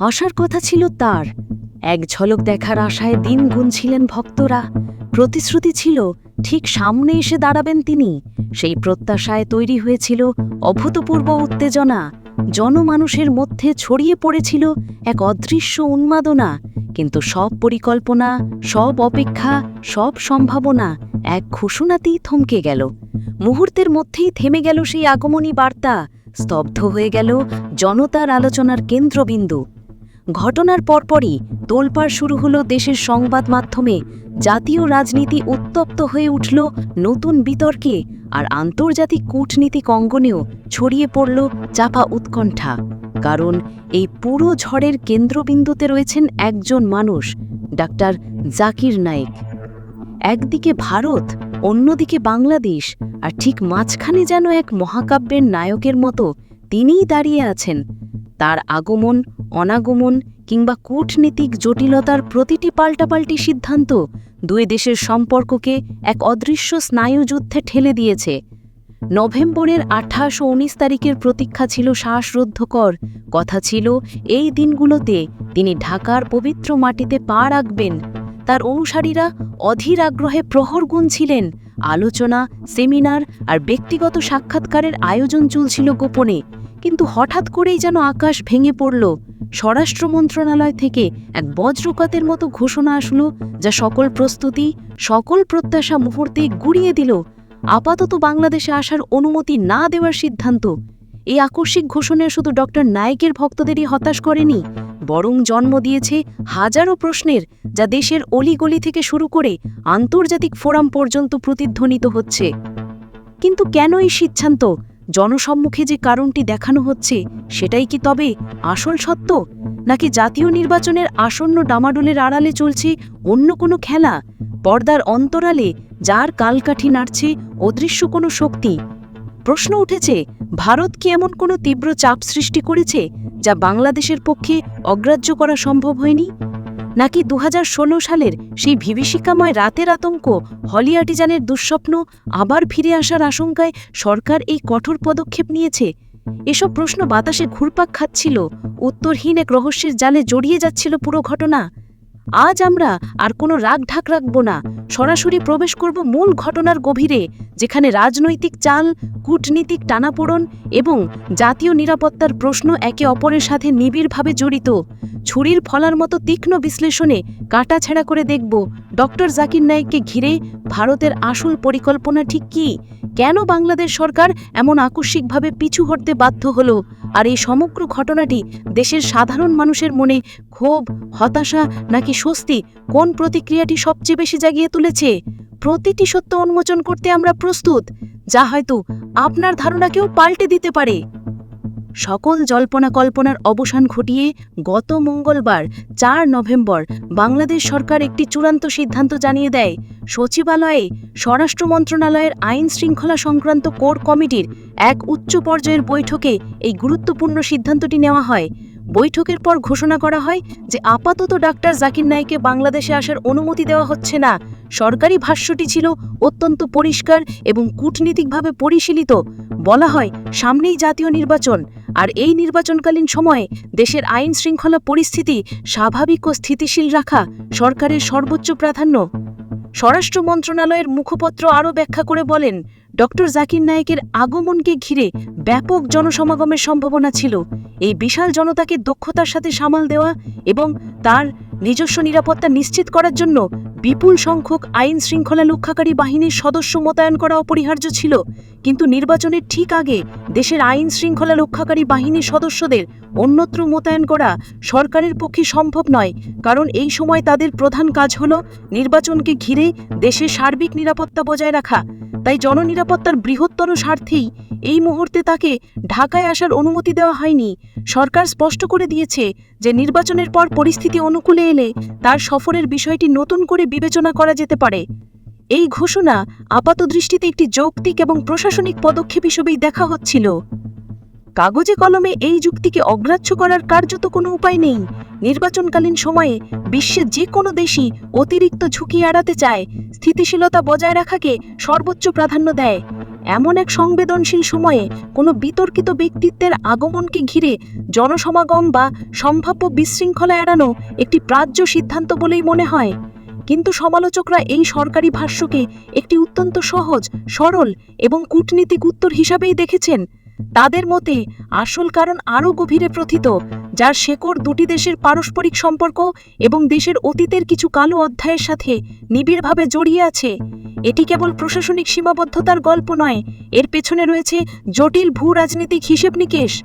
আসার কথা ছিল তার। এক ঝলক দেখার আশায় দিন গুনছিলেন ভক্তরা। প্রতিশ্রুতি ছিল ঠিক সামনে এসে দাঁড়াবেন তিনি। সেই প্রত্যাশায় তৈরি হয়েছিল অভূতপূর্ব উত্তেজনা। জনমানুষের মধ্যে ছড়িয়ে পড়েছিল এক অদৃশ্য উন্মাদনা। কিন্তু সব পরিকল্পনা, সব অপেক্ষা, সব সম্ভাবনা এক ঘোষণাতেই থমকে গেল। মুহূর্তের মধ্যেই থেমে গেল সেই আগমনী বার্তা। স্তব্ধ হয়ে গেল জনতার আলোচনার কেন্দ্রবিন্দু। ঘটনার পরপরই তোলপাড় শুরু হলো দেশের সংবাদ মাধ্যমে। জাতীয় রাজনীতি উত্তপ্ত হয়ে উঠল নতুন বিতর্কে, আর আন্তর্জাতিক কূটনীতিক অঙ্গনেও ছড়িয়ে পড়ল চাপা উৎকণ্ঠা। কারণ এই পুরো ঝড়ের কেন্দ্রবিন্দুতে রয়েছেন একজন মানুষ, ডাক্তার জাকির নায়েক। একদিকে ভারত, অন্যদিকে বাংলাদেশ, আর ঠিক মাঝখানে যেন এক মহাকাব্যের নায়কের মতো তিনিই দাঁড়িয়ে আছেন। তার আগমন, অনাগমন কিংবা কূটনীতিক জটিলতার প্রতিটি পাল্টাপাল্টি সিদ্ধান্ত দুই দেশের সম্পর্ককে এক অদৃশ্য স্নায়ুযুদ্ধে ঠেলে দিয়েছে। নভেম্বরের 28 ও 19 তারিখের প্রতীক্ষা ছিল শ্বাসরুদ্ধকর। কথা ছিল এই দিনগুলোতে তিনি ঢাকার পবিত্র মাটিতে পা রাখবেন। তার অনুসারীরা অধীর আগ্রহে প্রহর গুনছিলেন। আলোচনা, সেমিনার আর ব্যক্তিগত সাক্ষাৎকারের আয়োজন চলছিল গোপনে। কিন্তু হঠাৎ করেই যেন আকাশ ভেঙে পড়ল। স্বরাষ্ট্র মন্ত্রণালয় থেকে এক বজ্রপাতের মতো ঘোষণা আসলো, যা সকল প্রস্তুতি, সকল প্রত্যাশা মুহূর্তে গুড়িয়ে দিল। আপাতত বাংলাদেশে আসার অনুমতি না দেওয়ার সিদ্ধান্ত। এই আকস্মিক ঘোষণা শুধু ডক্টর নায়েকের ভক্তদেরই হতাশ করেনি, বরং জন্ম দিয়েছে হাজারো প্রশ্নের, যা দেশের অলিগলি থেকে শুরু করে আন্তর্জাতিক ফোরাম পর্যন্ত প্রতিধ্বনিত হচ্ছে। কিন্তু কেন এই সিদ্ধান্ত? জনসম্মুখে যে কারণটি দেখানো হচ্ছে, সেটাই কি তবে আসল সত্য? নাকি জাতীয় নির্বাচনের আসন্ন ডামাডোলের আড়ালে চলছে অন্য কোনো খেলা? পর্দার অন্তরালে যার কালকাঠি নাড়ছে অদৃশ্য কোনো শক্তি। প্রশ্ন উঠেছে, ভারত কি এমন কোনো তীব্র চাপ সৃষ্টি করেছে যা বাংলাদেশের পক্ষে অগ্রাহ্য করা সম্ভব হয়নি? নাকি 2016 সালের সেই বিভীষিকাময় রাতের আতঙ্ক, হলি আর্টিজানের দুঃস্বপ্ন আবার ফিরে আসার আশঙ্কায় সরকার এই কঠোর পদক্ষেপ নিয়েছে? এসব প্রশ্ন বাতাসে ঘুরপাক খাচ্ছিল, উত্তরহীন এক রহস্যের জালে জড়িয়ে যাচ্ছিল পুরো ঘটনা। আজ আমরা আর কোনো রাগঢাক রাখব না, সরাসরি প্রবেশ করব মূল ঘটনার গভীরে, যেখানে রাজনৈতিক চাল, কূটনীতিক টানাপোড়ন এবং জাতীয় নিরাপত্তার প্রশ্ন একে অপরের সাথে নিবিড়ভাবে জড়িত। ছুরির ফলার মতো তীক্ষ্ণ বিশ্লেষণে কাটাছেঁড়া করে দেখব ডক্টর জাকির নায়েককে ঘিরে ভারতের আসল পরিকল্পনা ঠিক কী, কেন বাংলাদেশ সরকার এমন আকস্মিকভাবে পিছু হটতে বাধ্য হলো, আর এই সমগ্র ঘটনাটি দেশের সাধারণ মানুষের মনে ক্ষোভ, হতাশা নাকি স্বস্তি, কোন প্রতিক্রিয়াটি সবচেয়ে বেশি জাগিয়ে তুলেছে? প্রতিটি সত্য উন্মোচন করতে আমরা প্রস্তুত, যা হয়তো আপনার ধারণাকেও পাল্টে দিতে পারে। সকল জল্পনা কল্পনার অবসান ঘটিয়ে গত মঙ্গলবার 4 নভেম্বর বাংলাদেশ সরকার একটি চূড়ান্ত সিদ্ধান্ত জানিয়ে দেয়। সচিবালয়ে স্বরাষ্ট্র মন্ত্রণালয়ের আইন শৃঙ্খলা সংক্রান্ত কোর কমিটির এক উচ্চ পর্যায়ের বৈঠকে এই গুরুত্বপূর্ণ সিদ্ধান্তটি নেওয়া হয়। বৈঠকের পর ঘোষণা করা হয় যে আপাতত ডাক্তার জাকির নায়েককে বাংলাদেশে আসার অনুমতি দেওয়া হচ্ছে না। সরকারি ভাষ্যটি ছিল অত্যন্ত পরিষ্কার এবং কূটনীতিকভাবে পরিশীলিত। বলা হয়, সামনেই জাতীয় নির্বাচন, আর এই নির্বাচনকালীন সময়ে দেশের আইন শৃঙ্খলা পরিস্থিতি স্বাভাবিক ও স্থিতিশীল রাখা সরকারের সর্বোচ্চ প্রাধান্য। স্বরাষ্ট্র মন্ত্রণালয়ের মুখপত্র আরও ব্যাখ্যা করে বলেন, ডক্টর জাকির নায়েকের আগমনকে ঘিরে ব্যাপক জনসমাগমের সম্ভাবনা ছিল। এই বিশাল জনতাকে দক্ষতার সাথে সামাল দেওয়া এবং তার নিজস্ব নিরাপত্তা নিশ্চিত করার জন্য বিপুল সংখ্যক আইন শৃঙ্খলা রক্ষাকারী বাহিনীর সদস্য মোতায়েন করা অপরিহার্য ছিল। কিন্তু নির্বাচনের ঠিক আগে দেশের আইন শৃঙ্খলা রক্ষাকারী বাহিনীর সদস্যদের অন্যত্র মোতায়েন করা সরকারের পক্ষে সম্ভব নয়, কারণ এই সময় তাদের প্রধান কাজ হল নির্বাচনকে ঘিরে দেশের সার্বিক নিরাপত্তা বজায় রাখা। তাই জননিরাপত্তার বৃহত্তর স্বার্থেই এই মুহূর্তে তাকে ঢাকায় আসার অনুমতি দেওয়া হয়নি। সরকার স্পষ্ট করে দিয়েছে যে নির্বাচনের পর পরিস্থিতি অনুকূলে এলে তার সফরের বিষয়টি নতুন করে বিবেচনা করা যেতে পারে। এই ঘোষণা আপাতদৃষ্টিতে একটি যৌক্তিক এবং প্রশাসনিক পদক্ষেপ হিসেবেই দেখা হচ্ছিল। কাগজে কলমে এই যুক্তিকে অগ্রাহ্য করার কার্যত কোনো উপায় নেই। নির্বাচনকালীন সময়ে বিশ্বের যে কোনো দেশই অতিরিক্ত ঝুঁকি এড়াতে চায়, স্থিতিশীলতা বজায় রাখাকে সর্বোচ্চ প্রাধান্য দেয়। এমন এক সংবেদনশীল সময়ে কোনো বিতর্কিত ব্যক্তিত্বের আগমনকে ঘিরে জনসমাগম বা সম্ভাব্য বিশৃঙ্খলা এড়ানো একটি প্রায্য সিদ্ধান্ত বলেই মনে হয়। কিন্তু সমালোচকরা এই সরকারি ভাষ্যকে একটি অত্যন্ত সহজ, সরল এবং কূটনীতিক উত্তর হিসাবেই দেখেছেন। তাদের মতে আসল কারণ আরও গভীরে প্রথিত, যার শেকড় দুটি দেশের পারস্পরিক সম্পর্ক এবং দেশের অতীতের কিছু কালো অধ্যায়ের সাথে নিবিড়ভাবে জড়িয়ে আছে। এটি কেবল প্রশাসনিক সীমাবদ্ধতার গল্প নয়, এর পেছনে রয়েছে জটিল ভূ-রাজনৈতিক হিসেব নিকেশ।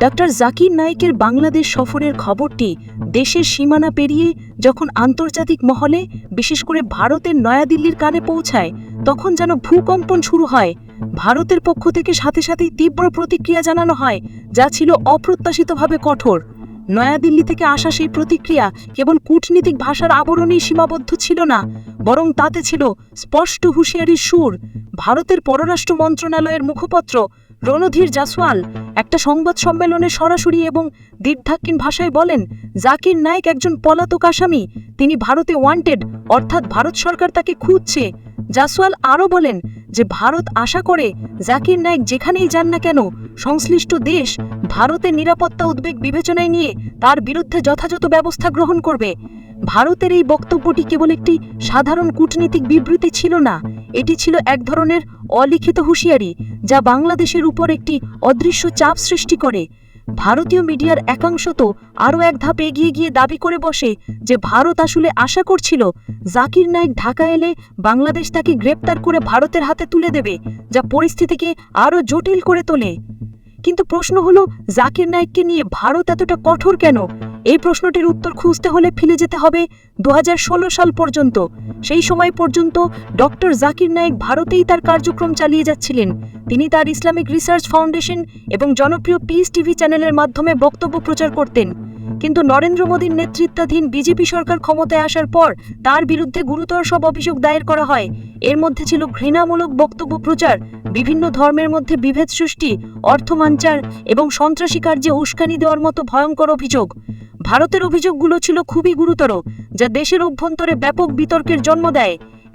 ডক্টর জাকির নায়েকের বাংলাদেশ সফরের খবরটি দেশের সীমানা পেরিয়ে যখন আন্তর্জাতিক মহলে, বিশেষ করে ভারতের নয়াদিল্লির কানে পৌঁছায়, তখন যেন ভূকম্পন শুরু হয়। ভারতের পক্ষ থেকে সাথে সাথেই তীব্র প্রতিক্রিয়া জানানো হয়, যা ছিল অপ্রত্যাশিতভাবে কঠোর। নয়াদিল্লি থেকে আসা সেই প্রতিক্রিয়া কেবল কূটনীতিক ভাষার আবরণেই সীমাবদ্ধ ছিল না, বরং তাতে ছিল স্পষ্ট হুঁশিয়ারির সুর। ভারতের পররাষ্ট্র মন্ত্রণালয়ের মুখপাত্র রণধীর জাসওয়াল একটা সংবাদ সম্মেলনে সরাসরি এবং দ্বিধাহীন ভাষায় বলেন, জাকির নায়েক একজন পলাতক আসামি, তিনি ভারতে ওয়ান্টেড, অর্থাৎ ভারত সরকার তাকে খুঁজছে। জাসওয়াল আরও বলেন যে ভারত আশা করে জাকির নায়েক যেখানেই যান না কেন, সংশ্লিষ্ট দেশ ভারতের নিরাপত্তা উদ্বেগ বিবেচনায় নিয়ে তার বিরুদ্ধে যথাযথ ব্যবস্থা গ্রহণ করবে। ভারতের এই বক্তব্যটি কেবল একটি সাধারণ কূটনীতিক বিবৃতি ছিল না, এটি ছিল এক ধরনের অলিখিত হুঁশিয়ারি, যা বাংলাদেশের উপর একটি অদৃশ্য চাপ সৃষ্টি করে। ভারতীয় মিডিয়ার একাংশ তো আরও এক ধাপ এগিয়ে গিয়ে দাবি করে বসে যে ভারত আসলে আশা করছিল জাকির নায়েক ঢাকা এলে বাংলাদেশ তাকে গ্রেপ্তার করে ভারতের হাতে তুলে দেবে, যা পরিস্থিতিকে আরও জটিল করে তোলে। কিন্তু প্রশ্ন হলো, জাকির নায়েককে নিয়ে ভারত এতটা কঠোর কেন? এই প্রশ্নটির উত্তর খুঁজতে হলে ফিরে যেতে হবে 2016 সাল পর্যন্ত। সেই সময় পর্যন্ত ডক্টর জাকির নায়েক ভারতেই তার কার্যক্রম চালিয়ে যাচ্ছিলেন। তিনি তার ইসলামিক রিসার্চ ফাউন্ডেশন এবং জনপ্রিয় পিস টিভি চ্যানেলের মাধ্যমে বক্তব্য প্রচার করতেন। কিন্তু নরেন্দ্র মোদীর নেতৃত্বাধীন বিজেপি সরকার ক্ষমতায় আসার পর তার বিরুদ্ধে গুরুতর সব অভিযোগ দায়ের করা হয়। এর মধ্যে ছিল ঘৃণামূলক বক্তব্য প্রচার, বিভিন্ন ধর্মের মধ্যে বিভেদ সৃষ্টি, অর্থমাঞ্চার এবং সন্ত্রাসী কার্যে উস্কানি দেওয়ার মতো ভয়ঙ্কর অভিযোগ। ভারতের অভিযোগগুলো ছিল খুবই গুরুতর, যা দেশের অভ্যন্তরে ব্যাপক বিতর্কের জন্ম দেয়।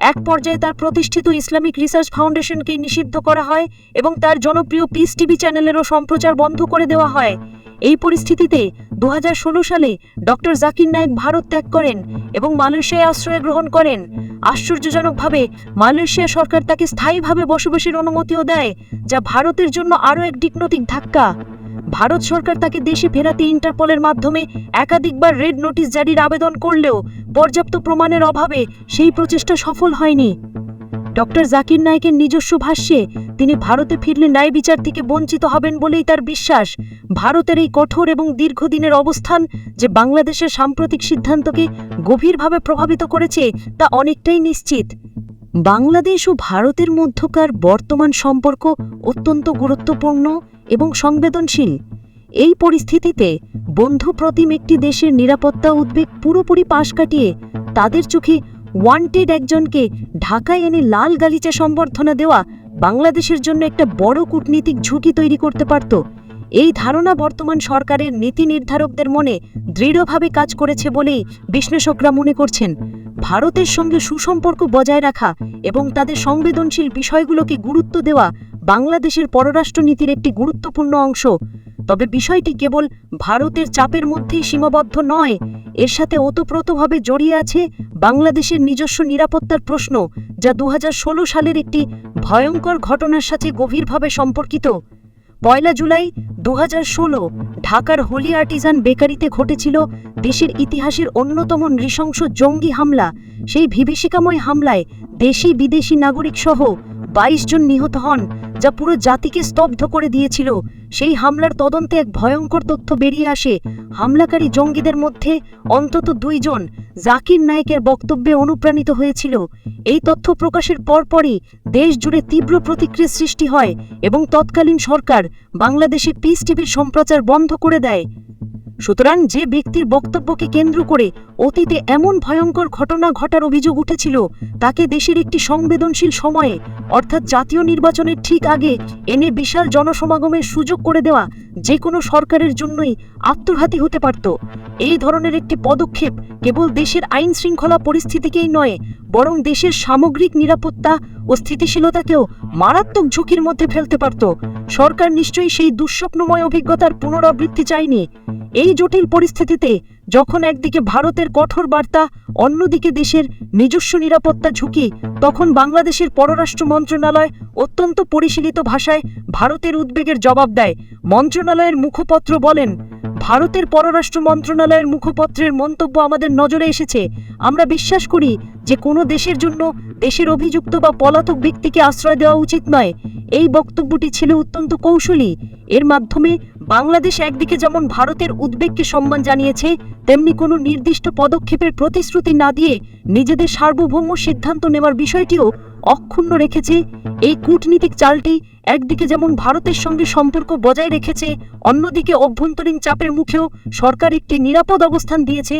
এক পর্যায়ে তার প্রতিষ্ঠিত ইসলামিক রিসার্চ ফাউন্ডেশনকে নিষিদ্ধ করা হয় এবং তার জনপ্রিয় পিস টিভি চ্যানেলেরও সম্প্রচার বন্ধ করে দেওয়া হয়। এই পরিস্থিতিতে 2016 সালে ডক্টর জাকির নায়েক ভারত ত্যাগ করেন এবং মালয়েশিয়ায় আশ্রয় গ্রহণ করেন। আশ্চর্যজনকভাবে মালয়েশিয়া সরকার তাকে স্থায়ীভাবে বসবাসের অনুমতিও দেয়, যা ভারতের জন্য আরও এক দিকনৈতিক ধাক্কা। ভারত সরকার তাকে দেশে ফেরাতে ইন্টারপোলের মাধ্যমে একাধিকবার রেড নোটিশ জারির আবেদন করলেও পর্যাপ্ত প্রমাণের অভাবে সেই প্রচেষ্টা সফল হয়নি। ডক্টর জাকির নায়েকের নিজস্ব ভাষ্যে তিনি ভারতে ফিরলে ন্যায় বিচার থেকে বঞ্চিত হবেন বলেই তার বিশ্বাস। ভারতের এই কঠোর এবং দীর্ঘদিনের অবস্থান যে বাংলাদেশের সাম্প্রতিক সিদ্ধান্তকে গভীরভাবে প্রভাবিত করেছে তা অনেকটাই নিশ্চিত। বাংলাদেশ ও ভারতের মধ্যকার বর্তমান সম্পর্ক অত্যন্ত গুরুত্বপূর্ণ এবং সংবেদনশীল। এই পরিস্থিতিতে বন্ধুপ্রতিম একটি দেশের নিরাপত্তা উদ্বেগ পুরোপুরি পাশ কাটিয়ে তাদের চোখে ওয়ান্টেড একজনকে ঢাকায় এনে লাল গালিচা সম্বর্ধনা দেওয়া বাংলাদেশের জন্য একটা বড় কূটনীতিক ঝুঁকি তৈরি করতে পারত। এই ধারণা বর্তমান সরকারের নীতি নির্ধারকদের মনে দৃঢ়ভাবে কাজ করেছে বলেই বিশ্লেষকরা মনে করছেন। ভারতের সঙ্গে সুসম্পর্ক বজায় রাখা এবং তাদের সংবেদনশীল বিষয়গুলোকে গুরুত্ব দেওয়া বাংলাদেশের পররাষ্ট্রনীতির একটি গুরুত্বপূর্ণ অংশ। তবে বিষয়টি কেবল ভারতের চাপের মধ্যেই সীমাবদ্ধ নয়, এর সাথে ওতপ্রোতভাবে জড়িয়ে আছে বাংলাদেশের নিজস্ব নিরাপত্তার প্রশ্ন, যা 2016 সালের একটি ভয়ঙ্কর ঘটনার সাথে গভীরভাবে সম্পর্কিত। 1 জুলাই 2016 ঢাকার হোলি আর্টিজান বেকারিতে ঘটেছিল দেশের ইতিহাসের অন্যতম নৃশংস জঙ্গি হামলা। সেই বিভীষিকাময় হামলায় দেশি বিদেশি নাগরিক সহ 22 জন নিহত হন, যা পুরো জাতিকে স্তব্ধ করে দিয়েছিল। সেই হামলার তদন্তে এক ভয়ঙ্কর তথ্য বেরিয়ে আসে। হামলাকারী জঙ্গিদের মধ্যে অন্তত 2 জন জাকির নায়েকের বক্তব্যে অনুপ্রাণিত হয়েছিল। এই তথ্য প্রকাশের পরপরই দেশ জুড়ে তীব্র প্রতিক্রিয়া সৃষ্টি হয় এবং তৎকালীন সরকার বাংলাদেশে পিস টিভির সম্প্রচার বন্ধ করে দেয়। সুতরাং যে ব্যক্তির বক্তব্যকে কেন্দ্র করে অতীতে এমন ভয়ঙ্কর ঘটনা ঘটার অভিযোগ উঠেছিল, তাকে দেশের একটি সংবেদনশীল সময়ে, অর্থাৎ জাতীয় নির্বাচনের ঠিক আগে এনে বিশাল জনসমাগমের সুযোগ করে দেওয়া যে কোনো সরকারের জন্যই আত্মঘাতী হতে পারত। এই ধরনের একটি পদক্ষেপ কেবল দেশের আইন শৃঙ্খলা পরিস্থিতিকেই নয়, বরং দেশের সামগ্রিক নিরাপত্তা ও স্থিতিশীলতাকেও মারাত্মক ঝুঁকির মধ্যে ফেলতে পারত। সরকার নিশ্চয়ই সেই দুঃস্বপ্নময় অভিজ্ঞতার পুনরাবৃত্তি চায়নি। এই জটিল পরিস্থিতিতে যখন একদিকে ভারতের কঠোর বার্তা, অন্যদিকে দেশের নিজস্ব নিরাপত্তা ঝুঁকি, তখন বাংলাদেশের পররাষ্ট্র মন্ত্রণালয় অত্যন্ত পরিশীলিত ভাষায় ভারতের উদ্বেগের জবাব দেয়। মন্ত্রণালয়ের মুখপাত্র বলেন, ভারতের পররাষ্ট্র মন্ত্রণালয়ের মুখপাত্রের মন্তব্য আমাদের নজরে এসেছে। আমরা বিশ্বাস করি যে কোনো দেশের জন্য দেশের অভিযুক্ত বা পলাতক ব্যক্তিকে আশ্রয় দেওয়া উচিত নয়। এই বক্তব্যটি ছিল অত্যন্ত কৌশলী। এর মাধ্যমে বাংলাদেশ একদিকে যেমন ভারতের উদ্বেগকে সম্মান জানিয়েছে, তেমনি কোনো নির্দিষ্ট পদক্ষেপের প্রতিশ্রুতি না দিয়ে নিজেদের সার্বভৌম সিদ্ধান্ত নেওয়ার বিষয়টিও অক্ষুণ্ণ রেখেছে। এই কূটনীতিক চালটি একদিকে যেমন ভারতের সঙ্গে সম্পর্ক বজায় রেখেছে, অন্যদিকে অভ্যন্তরীণ চাপের মুখেও সরকার একটি নিরাপদ অবস্থান দিয়েছে।